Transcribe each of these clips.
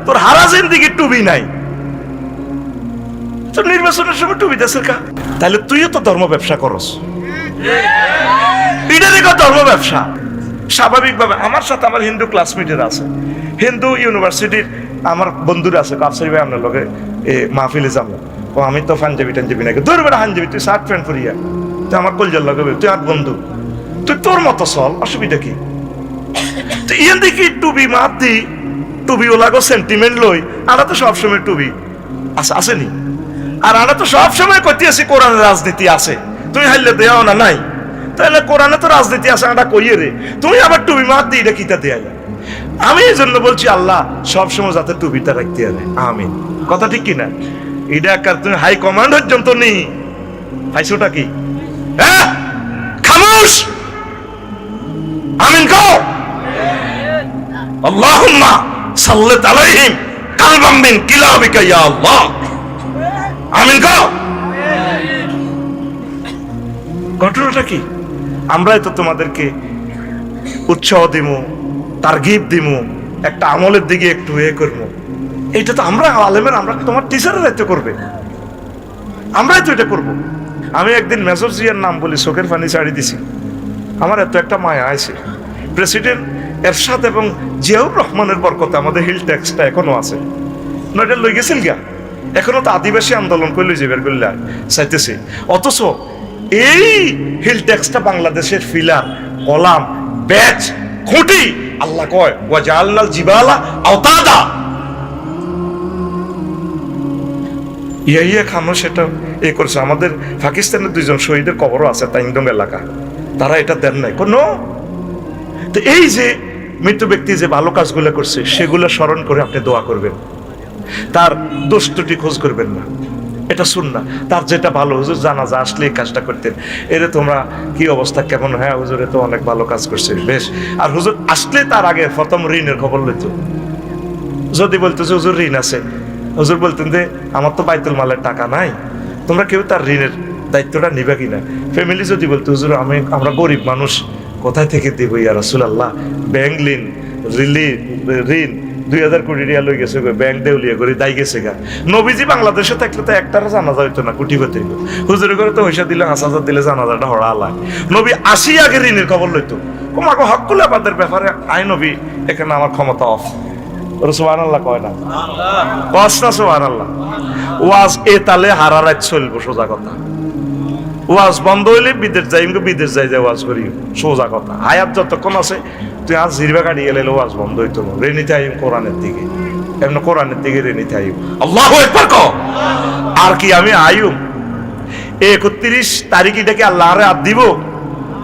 তোর হারা জিন্দিগি টুবি নাই, তোর নির্বাচনের সময় টুবি দেশের কা, তাহলে তুইও তো ধর্ম ব্যবসা করস। এটা দেখো ধর্ম ব্যবসা। স্বাভাবিকভাবে আমার সাথে আমার হিন্দু ক্লাসমেটের আছে, হিন্দু ইউনিভার্সিটির আমার বন্ধুরা আছে, কাপসারি ভাই আপনার লগে মাহফিলে যাবো, ও আমি তো পাঞ্জাবি টাঞ্জাবি নাকি, তোর বেটা হাঞ্জাবি, তুই শার্ট প্যান্ট পরিয়া, তুই আমার কলজার লগে, তুই আর বন্ধু, তুই তোর মতো চল, অসুবিধা কি? তুই ইয়ে দেখি টুবি মাত দি, টুবি ও লাগো সেন্টিমেন্ট লই, আমরা তো সবসময় টুবি আসেনি, আর আমরা তো সবসময় করতে আছি কোরআনের রাজনীতি আছে, তুমি হাইলে দেও না নাই, তাহলে কোরআনে তো রাজনীতি আছে, আমরা কইয়ে রে, তুমি আবার টুবি মাত দি, এটা কিতা দেয়া যায়? আমি এই জন্য বলছি আল্লাহ সবসময় যাতে টুবিটা রাখতে পারে, আমিন। কথা ঠিক কিনা? এটা কার তুমি হাই কমান্ড পর্যন্ত নেই, পাইছোটা কি? হ্যাঁ, খামোশ, আমিন কও। আল্লাহুম্মা সাল্লি আলাইহিম কালবাম মিন কিলাবিকা ইয়া আল্লাহ, আমিন কও। ঘটনাটা কি? আমরাই তো তোমাদেরকে উৎসাহ দিমু, তারগিব দিমু, একটা আমলের দিকে একটু করবো, এটা তো আমরা আলেমের, আমরা তোমার টিচারের দায়িত্ব করবে, আমরাই তো এটা করবো। আমি একদিন মেজর জিয়ার নাম বলি, চোখের পানি ছাড়ি দিছি, আমার এত একটা মায়া আছে। প্রেসিডেন্ট এরশাদ এবং জিয়াউর রহমানের বরকতে আমাদের হিল ট্যাক্সটা এখনো আছে, নয়টা লই গেছিল গিয়া, এখনো তো আদিবাসী আন্দোলন করে লই যাবে করলে চাইতেছে, অথচ এই হিল ট্যাক্সটা বাংলাদেশের ফিলার, কলাম, ব্যাচ, খুঁটি। আল্লাহ কয় ওয়াজআলনাল জিবালা আওতাদা, ইয়া খানো সেটা এ করছে। আমাদের পাকিস্তানের 2জন শহীদের কবরও আছে তাইংদং এলাকা, তারা এটা দেন নাই কোনো। তো এই যে মৃত ব্যক্তি যে ভালো কাজগুলো করছে সেগুলো স্মরণ করে আপনি দোয়া করবেন, তার দোষ ত্রুটি খোঁজ করবেন না, এটা সুন্নাহ। তার যেটা ভালো, হুজুর জানাজা আসলে এই কাজটা করতেন, এরে তোমরা কি অবস্থা কেমন? হ্যাঁ হুজুর এ তো অনেক ভালো কাজ করছে, বেশ। আর হুজুর আসলে তার আগে প্রথম ঋণের খবর লইতো, যদি বলতো যে হুজুর ঋণ আছে, হুজুর বলতেন যে আমার তো বাইতুল মালের টাকা নাই, তোমরা কেউ তার ঋণের দায়িত্বটা নিবে কিনা। ফ্যামিলি যদি বলতো হুজুর আমরা গরিব মানুষ, কোথায় থেকে দিব ইয়া রাসূলুল্লাহ, ব্যাংক ঋণ 2000 কোটি রিয়া লই গেছে, ব্যাংক দেউলিয়া করে দাই গেছে গা। নবীজি বাংলাদেশে থাকলে তো একটারও জানাজা হইতো না, কোটিপতি হইতো। হুজুরের করে তো পয়সা দিলে 5,000 দিলে জানাজাটা হড়া আলায়। নবী 80 আগে ঋণের খবর লইতো, তোমাকে হকুল আবাদের ব্যাপারে আই নবী এখানে আমার ক্ষমতা অফ। সুবহানাল্লাহ কয় না, কস না সুবহানাল্লাহ। ওয়াজ এ তালে হারা রাত চলবো, সোজা কথা। ওয়াজ বন্ধ হইলে বিদেশ যাই, বিদেশ যাই ওয়াজ করি, সোজা কথা। হায়াত যতক্ষণ আছে তুই আজ জিরবা গাড়ি গেলে ওয়াজ বন্ধ হইতো না। রেনিতে আইম কোরআনের দিকে, এমন কোরআনের দিকে রেনিতে আইম। আল্লাহু আকবার কও। আর কি আমি আইম 31 তারিখ এটাকে আল্লাহরে আদ দিব?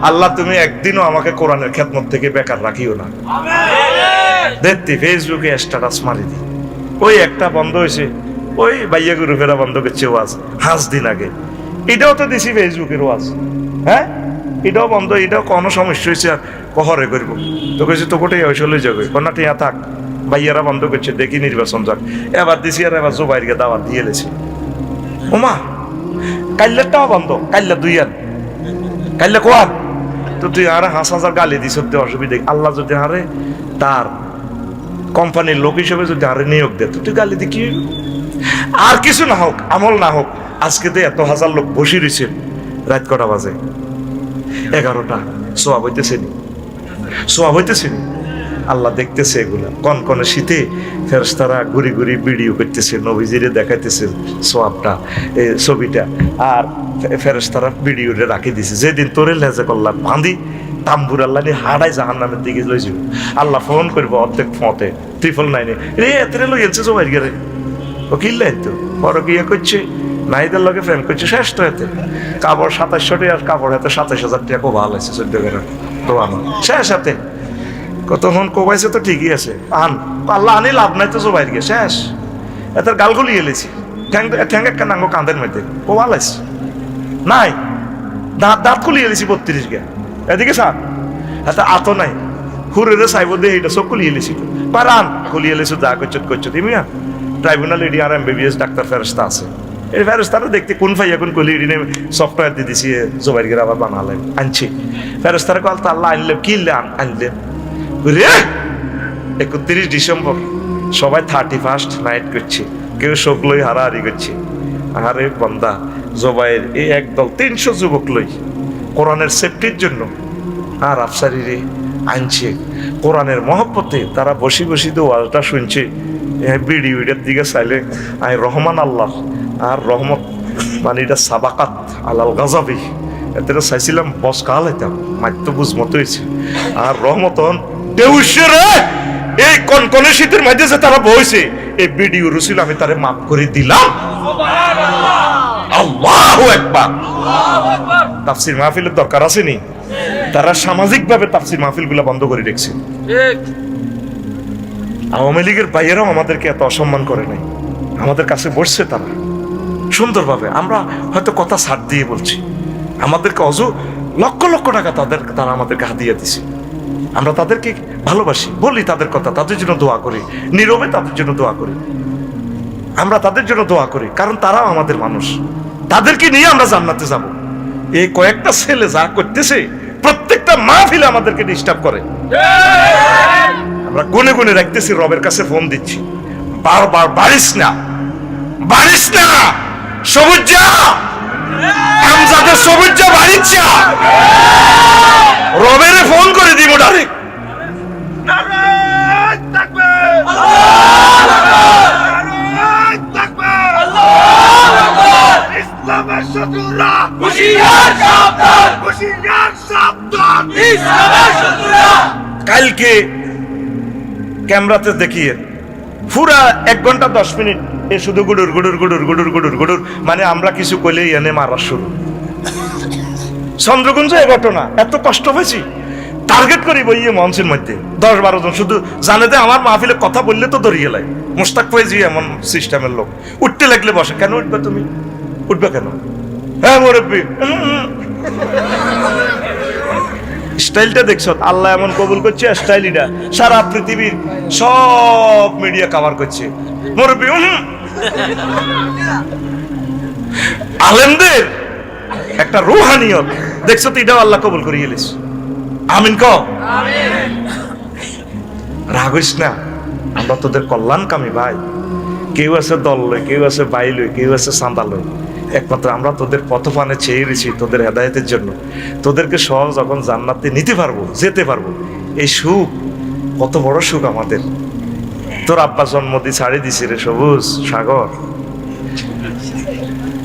আল্লাহ তুমি একদিনও আমাকে কোরআনের খেদমত থেকে বেকার রাখিও না। দেখতি ফেসবুকে স্ট্যাটাস মারি দি, ওই একটা বন্ধ হয়েছে, ওই বাইয়া গুরু ফেরা বন্ধ করছে ওয়াজ 5 দিন আগে, এটাও তো দিছি ফেসবুকের ওয়াজ। হ্যাঁ, এটাও বন্ধ, এটাও কোনো সমস্যা হয়েছে, আর কহরে করবো তো কইছে তো কোটাই হয়েছে লই যাবে, কন্যা টিয়া থাক, ভাইয়ারা বন্ধ করছে, দেখি নির্বাচন যাক। এবার দিছি, আর এবার জুবাইরকে দাওয়াত দিয়ে এলেছি। ওমা কাল্লারটাও বন্ধ, কাল্লা 2 আর কাল্লা কোয়ার তো তুই আর 5,000 গালি দিস, অসুবিধা। আল্লাহ যদি আরে তার কোম্পানির লোক হিসেবে যদি আরে নিয়োগ দেয়, তো তুই গালি দি কি? আর কিছু না হোক, আমল না হোক, আজকে তো এত হাজার লোক বসে রয়েছে, রাত কটা বাজে? 11টা। সোয়াব হইতেছে নি? আল্লাহ দেখতেছে এগুলা। কনকনে শীতে ফেরেশতারা ঘুরি ঘুরি ভিডিও করতেছে, নবীজিরে দেখাইতেছে সোয়াবটা, ছবিটা, আর ফেরেশতারা ভিডিওটা রাখি দিছে। যেদিন তোরে লেজে করলাম বাঁধি তাম্বুর আল্লাহ নিয়ে হাড়াই জাহান্নামের দিকে লই যাব। আল্লাহ ফোন করবো অর্ধেক ফতে 999 রে এতে লই এলছে সবাই গেলে ও কিনলেন তো বড় গিয়ে করছে নাইদের লগে ফ্রেন্ড করছে, শেষ তো এতে কাপড় 2700 টাকা, আর কাপড় হাতে 27,000 টাকা ভালো আছে 14 টাকা তো আমার শেষ হাতে কতক্ষণ কোবাইছে তো ঠিকই আছে। আল্লাহ আনি লাভ নাই তো সবাই গিয়ে শেষ এটার গালগুলি এলেছি ঠ্যাং একটা নাঙ্গো কাঁধের মধ্যে কোবালাইছে নাই, দাঁত খুলি এলেছি 32 গিয়া এদিকে স্যার এটা আতো নাই, হুরে চাইব দে এইটা সব খুলি এলেছি তো পারান খুলি এলেছো, যা করছো তুমি ট্রাইব্যুনাল এডি আর MBBS ডাক্তার ফেরেশতা আছে, এই ফেরেশতারা দেখতে কোন ফাই এখন কলি এডি সফটওয়্যার দিয়ে দিছি জোবাইর গিয়ে আবার বানালেন আনছি। ফেরেশতারা কল তো আল্লাহ আনলে কি আনলেন রে 31 ডিসেম্বর সবাই 31st নাইট করছে, কেউ শোক লই হারাহারি করছে। আরে বন্দা, জবাইয়ের এই একদল 300 যুবক লই কোরআনের সেফটির জন্য আর আফসারিরে আনছে। কোরআনের মহব্বতে তারা বসি বসি তো ওয়াজটা শুনছে। বিড়ি উইডের দিকে চাইলে আই রহমান আল্লাহ আর রহমত মানে এটা সাবাকাত আলাল গাজাবি, এতে চাইছিলাম বস কাল হইতাম মাত্র বুঝ মতো হয়েছে। আর রহমতন দেউশ্বরে এই কনকনে শীতের মাঝে যে তারা বইছে, এই ভিডিও রসুল আমি তারে মাফ করে দিলাম। আল্লাহু আকবার। তাফসীর মাহফিলের দরকার আছে নি? তারা সামাজিক ভাবে তাফসীর মাহফিল গুলা বন্ধ করে রেখেছে। আওয়ামী লীগের ভাইয়েরাও আমাদেরকে এত অসম্মান করে নাই, আমাদের কাছে বসছে তারা সুন্দরভাবে। আমরা হয়তো কথা ছাড় দিয়ে বলছি, আমাদেরকে লক্ষ লক্ষ টাকা তারা আমাদেরকে হাতিয়ে দিছে। আমরা তাদেরকে ভালোবাসি, বলি তাদের কথা, তাদের জন্য দোয়া করি, নীরবে তাদের জন্য দোয়া করি। আমরা তাদের জন্য দোয়া করি কারণ তারাও আমাদের মানুষ, তাদেরকে নিয়ে আমরা জান্নাতে যাব। এই কয়েকটা ছেলে যা করতেছে প্রত্যেকটা মাহফিলে আমাদেরকে ডিস্টার্ব করে। আমরা গুনে গুনে রাখতেছি, রবের কাছে ফোন দিচ্ছি বারবার, বাড়িস না সবুজ যা, আমজাদের সবুজ যা, বাড়িস যা। রবের ফোন করে দিব ডাইরেক্ট। কালকে ক্যামেরাতে দেখিয়ে পুরা 1 ঘন্টা 10 মিনিট এ শুধু গুডুর গুডুর গুডুর গুডুর গুডুর গুডুর, মানে আমরা কিছু কইলেই এনে মারা শুরু। চন্দ্রগুঞ্জ এ ঘটনা এত কষ্ট হয়েছি, টার্গেট করি বইয়ে মঞ্চের মধ্যে 10-12 জন শুধু জানে যে আমার মাহফিলে কথা বললে তো দরিয়ে লাই। মোস্তাক ফয়েজি এমন সিস্টেমের লোক, উঠতে লাগলে বসে, কেন উঠবে তুমি? উঠবে কেন? হ্যাঁ মুরব্বি। স্টাইলটা দেখছো? আল্লাহ এমন কবুল করছে স্টাইলটা, সারা পৃথিবীর সব মিডিয়া কভার করছে। মুরব্বি আলেমদের একটা রুহানিয়ত দেখছো তো, এটাও আল্লাহ কবুল করিয়ে এলিস। আমিন ক। রাগ হইস না, আমরা তোদের কল্যাণকামী ভাই। কেউ আছে দল লই, কেউ আছে বাই লই, কেউ আছে চাঁদা লই, একমাত্র আমরা তোদের পথপানে চেয়ে রেছি তোদের হেদায়েতের জন্য। তোদেরকে সহ যখন জান্নাতে নিতে পারবো, যেতে পারবো, এই সুখ কত বড় সুখ আমাদের। তোর আব্বা জন্ম দিয়ে ছাড়ি দিছি রে সবুজ সাগর,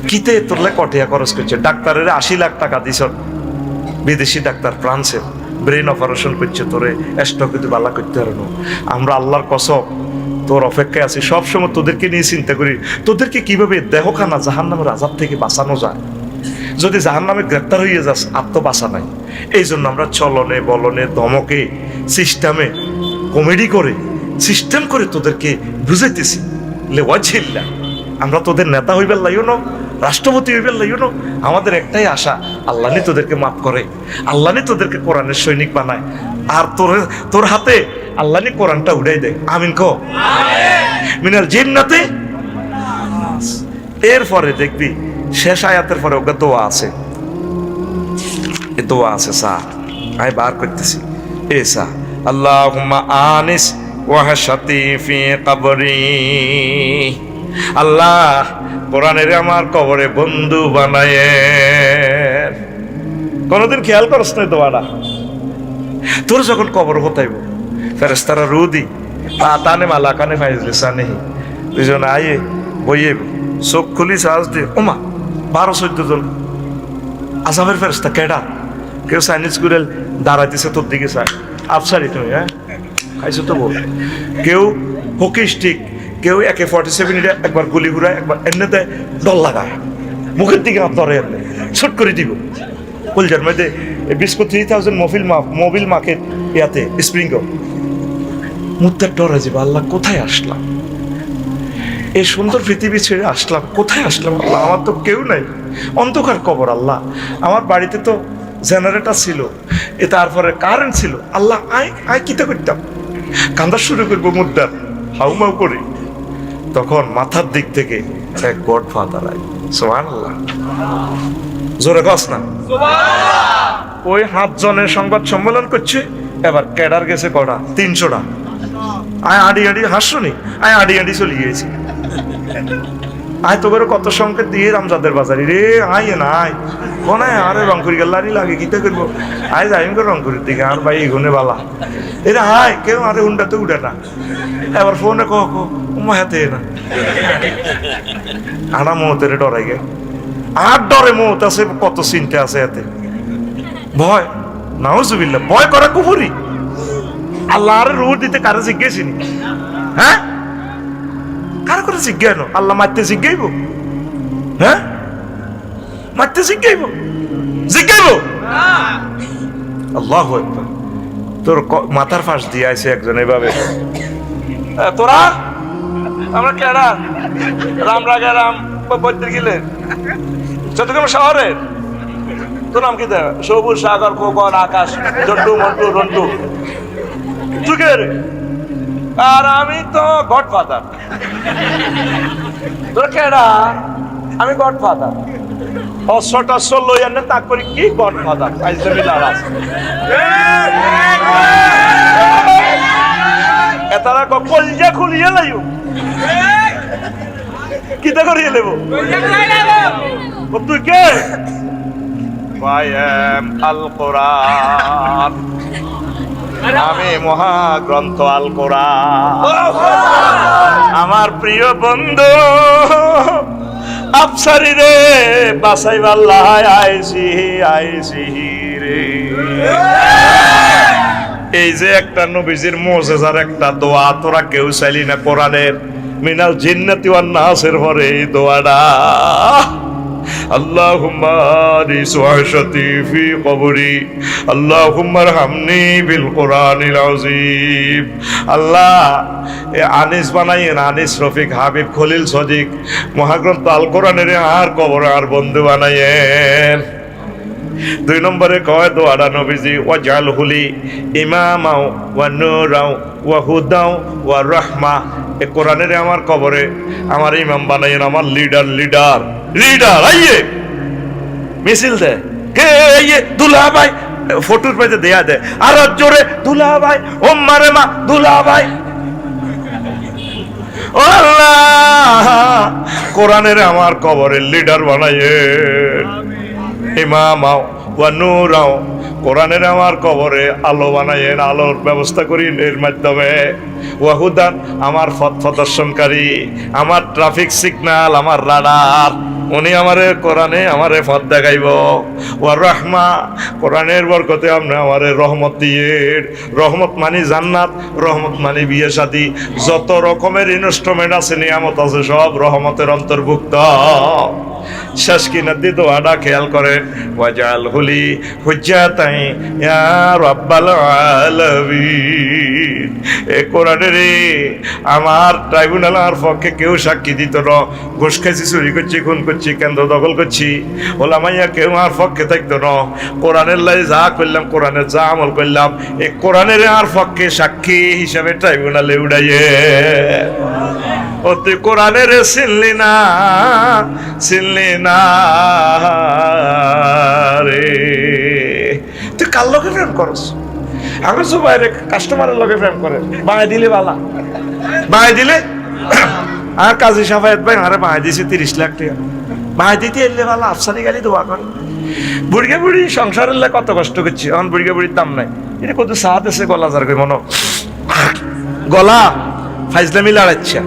কিতে তোরলে কটিয়া খরচ করছে। ডাক্তারের 80 লাখ টাকা দিছ, বিদেশি ডাক্তার ফ্রান্সের, ব্রেন অপারেশন করছে, তোরে স্ট্রোক যদি বালা করতে পারো। আমরা আল্লাহর কসম তোর অপেক্ষায় আছি, সবসময় তোদেরকে নিয়ে চিন্তা করি, তোদেরকে কিভাবে দেহখানা জাহান্নামের আযাব থেকে বাঁচানো যায়। যদি জাহান্নামে গ্রেপ্তার হয়ে যাস, আর তো বাঁচা নাই। এই জন্য আমরা চলনে বলনে ধমকে সিস্টেমে কমেডি করে সিস্টেম করে তোদেরকে বুঝাইতেছি। লেওয়াজিল্লা, আমরা তোদের নেতা হইবার লাইও না, রাষ্ট্রপতি হইবার লাইও না। আমাদের একটাই আশা, আল্লাহ নি তোদেরকে মাফ করে, আল্লাহ নি তোদেরকে কোরআনের সৈনিক বানায়, আর তোর হাতে আল্লাহ নি কোরআনটা উড়াই দেয়। আমিন কো। মিনাল জিন্নাতে। এরপরে দেখবি শেষ আয়াতের পরে ওকে দোয়া আছে, এ দোয়া আছে স্যার, আমি বার করতেছি। এ স্যার, আল্লাহুম্মা আনিস ওয়াহশাতি ফি কবরি। আল্লাহ কোরআনের আমার কবরে বন্ধু বানায়। কোনদিন খেয়াল করছ না দোয়াটা? তোর যখন কবর হতাইব, ফেরেশতারা রুদি তানে মালাকানে ফাইজলে সানে দুজন আয়ে বইয়ে চোখ খুলি সাজ দে, ওমা 12-14 জন আজাবের ফেরেশতা। কেডা? কেউ চাইনিজ গুরেল দাঁড়াইতেছে তোর দিকে, চায় আফসারি তুমি, হ্যাঁ খাইছো তো বল। কেউ হকি স্টিক, কেউ AK-47 একবার গুলি ঘুরায়, একবার এমনি দেয়, ডল লাগায় মুখের দিকে ধরে, এমনি ছুট করে দিব। কলজার মধ্যে বিস্কুট 3000 মোবিল মার্কেট ইয়াতে স্প্রিঙ্গ মুদ্রার ডরে যাবে। আল্লাহ কোথায় আসলাম? এই সুন্দর পৃথিবী ছেড়ে আসলাম, কোথায় আসলাম আল্লাহ? আমার তো কেউ নাই, অন্ধকার কবর। আল্লাহ আমার বাড়িতে তো জেনারেটর ছিল, এ তারপরে কারেন্ট ছিল। আল্লাহ আয় কিতা করতাম? কান্দা শুরু করবো মুদ্রার হাউমাউ করে। তখন মাথার দিক থেকে এক গডফাদার আয়, সুবহানাল্লাহ, জোরে কস না। ওই 7 জনের সংবাদ সম্মেলন করছে। এবার ক্যাডার গেছে কটা? 300টা। আয় আড়ি আড়ি হাসুনি, আয় আড়ি আড়ি চলে গিয়েছি। আয় তো করে কত সংকেত দিয়ে রামজাদের বাজারি রে, আয় না আয় কোনায় আরে রংপুরি গেলারি লাগে কিতা করবো, আয় যাই রংপুরের দিকে আর ভাই এগুনে বালা এরা আয় কেউ আরে হুন্ডা তো উঠে না। এবার ফোনে হাতে না আনা মতের ডরাই গে আর ডরে মত আছে, কত চিন্তা আছে এতে ভয় নাউজুবিল্লাহ। ভয় করা কুফরি। আল্লাহ আরে রুহ দিতে কারে জিজ্ঞেসিনি? হ্যাঁ কার করে জিজ্ঞানো? আল্লাহ মারতে জিজ্ঞাইব? হ্যাঁ মারতে জিজ্ঞাইব? জিজ্ঞাইব? আল্লাহু আকবার। তোর মাথার ফাঁস দিয়ে আছে একজন এভাবে, তোরা আমরা কেডা রামরাগা রাম বৈদ্যের গিলেন চট্টগ্রাম শহরের, তোর নাম কি দেয়? সবুজ সাগর খোকন আকাশ জন্টু মন্টু রন্টু, তুই কে রে? আর আমি তো গডফাদার। তোরা কেডা? আমি গডফাদার। অস্ত্রটা লই আনে তাক করি কি গডফাদার এতারা কলজা খুলিয়ে লাইও কিতা করিয়ে নেব? তুই কে? I am আল কোরআন, আমি মহাগ্রন্থ আল কোরআন। আমার প্রিয় বন্ধু আফসারি রে বাসাই আল্লাহ আইসি রে। এই যে একটা নবীজির মুজিজার একটা দোয়া, তোরা কেউ চাইলি না কোরআনের মিনাল জিন্নাতি ওয়ান নাসের পরে এই দোয়াটা, আল্লাহুম্মা আনিস ওয়াহশাতি ফি কবরি আল্লাহুম্মা আরহামনি বিল কোরআনিল আযীম। আল্লাহ আনিস বানাইয়েন, আনিস রফিক হাবিব খলিল সদিক মহাগ্রন্থ আল কোরআনের আর কবর আর বন্ধু বানাইয়েন। 2 নম্বরে কয় দোয়াটা নবীজি ওয়াজআল হুলি ইমামাও ওয়া নূরাও ওয়া হুদাও ওয়া রাহমা। এ কোরআনের আমার কবরে আমার ইমাম বানাইয়েন, আমার লিডার আইয়ে মিছিল দে কে আইয়ে দুলা ভাই ফটোর পেতে দেয়া দে আর জোরে দুলা ভাই ও মারে মা দুলা ভাই। ও আল্লাহ কোরআনের আমার কবরের লিডার বানাইয়েন, ইমামাও ওয়া নূরাও কোরআনের আমার কবরে আলো বানাইয়েন, আলোর ব্যবস্থা করি এর মাধ্যমে। ওয়াহুদান আমার পথ প্রদর্শনকারী, আমার ট্রাফিক সিগন্যাল, আমার রাডার, উনি আমারে কোরআনে আমারে পথ দেখাইব। ওয়া রাহমা কোরআনের বরকতে আপনি আমারে রহমত দিয়ে, রহমত মানি জান্নাত, রহমত মানি বিয়ে শাদী, যত রকমের ইনস্ট্রুমেন্ট আছে নিয়ামত আছে সব রহমতের অন্তর্ভুক্ত। শেষ কিনার দোয়াটা খেয়াল করেন, ওয়াজআল হুলি হুজ্জাতাই ইয়া রাব্বাল আলামিন। এ কোরআনের আমার ট্রাইব্যুনালের পক্ষে কেউ সাক্ষী দিত না, ঘুষ খাইছি, চুরি করছি, খুন করছি, কেন্দ্র দখল করছি, ওলামাইয়া কেউ আমার পক্ষে থাকতো না। কোরআনের লাই যা করলাম, কোরআনের যা আমল করলাম, এ কোরআনের আর পক্ষে সাক্ষী হিসাবে ট্রাইব্যুনালে উড়াইয়ে। ও তুই কোরআনের চিনলি না রে, তুই কার লগে প্রেম করস? আমি তো বাইরে কাস্টমারের লগে প্রেম করে বাঁয়ে দিলে বালা, বাঁয়ে দিলে আর কাজী সাফায়েত ভাই আরে বাঁয়ে দিয়েছে 30 লাখ টাকা, বাঁয়ে দিতে এলে বালা আফসারি গালি দোয়া করে। বুড়িয়া বুড়ি সংসারের লাই কত কষ্ট করছি, এখন বুড়িয়া বুড়ির দাম নাই। এটা কত সাহায্য আছে গলা যার কই মনো গলা ফাইজলামি লড়াচ্ছা